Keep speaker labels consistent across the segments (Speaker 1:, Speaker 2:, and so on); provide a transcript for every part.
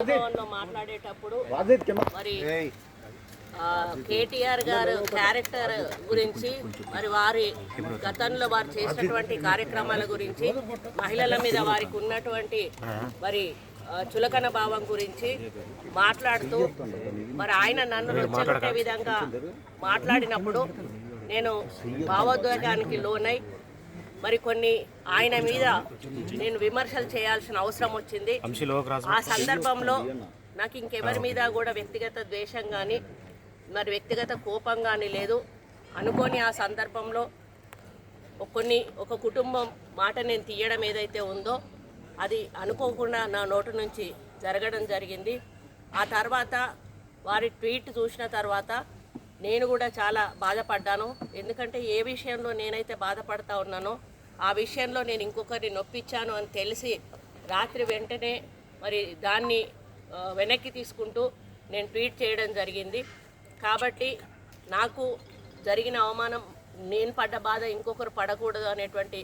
Speaker 1: మాట్లాడేటప్పుడు మరి కేటీఆర్ గారు క్యారెక్టర్ గురించి మరి వారి గతంలో వారు చేసినటువంటి కార్యక్రమాల గురించి మహిళల మీద వారికి ఉన్నటువంటి మరి చులకన భావం గురించి మాట్లాడుతూ మరి ఆయన నన్ను రెచ్చగొట్టే విధంగా మాట్లాడినప్పుడు నేను భావోద్వేగానికి లోనై మరి కొన్ని ఆయన మీద నేను విమర్శలు చేయాల్సిన అవసరం వచ్చింది. ఆ సందర్భంలో నాకు ఇంకెవరి మీద కూడా వ్యక్తిగత ద్వేషం కానీ మరి వ్యక్తిగత కోపం కానీ లేదు. అనుకోని ఆ సందర్భంలో ఒక కుటుంబం మాట నేను తీయడం ఏదైతే ఉందో అది అనుకోకుండా నా నోటి నుంచి జరగడం జరిగింది. ఆ తర్వాత వారి ట్వీట్ చూసిన తర్వాత నేను కూడా చాలా బాధపడ్డాను. ఎందుకంటే ఏ విషయంలో నేనైతే బాధపడతా ఉన్నానో ఆ విషయంలో నేను ఇంకొకరిని నొప్పించాను అని తెలిసి రాత్రి వెంటనే మరి దాన్ని వెనక్కి తీసుకుంటూ నేను ట్వీట్ చేయడం జరిగింది. కాబట్టి నాకు జరిగిన అవమానం నేను పడ్డ బాధ ఇంకొకరు పడకూడదు అనేటువంటి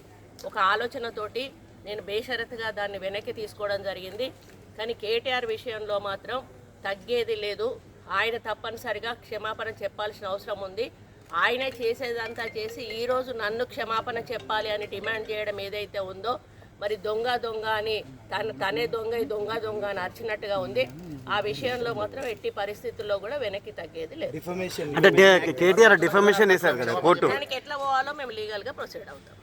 Speaker 1: ఒక ఆలోచనతోటి నేను బేషరతుగా దాన్ని వెనక్కి తీసుకోవడం జరిగింది. కానీ కేటీఆర్ విషయంలో మాత్రం తగ్గేది లేదు. ఆయన తప్పనిసరిగా క్షమాపణ చెప్పాల్సిన అవసరం ఉంది. ఆయనే చేసేదంతా చేసి ఈరోజు నన్ను క్షమాపణ చెప్పాలి అని డిమాండ్ చేయడం ఏదైతే ఉందో మరి దొంగ అని తనే దొంగ అని అరిచినట్టుగా ఉంది. ఆ విషయంలో మాత్రం ఎట్టి పరిస్థితుల్లో కూడా వెనక్కి తగ్గేది లేదు.
Speaker 2: కేటీఆర్ డిఫమేషన్ చేశారు కదా కోర్టు,
Speaker 1: దానికి ఎట్లా పోవాలో మేము లీగల్గా ప్రొసీడ్ అవుతాం.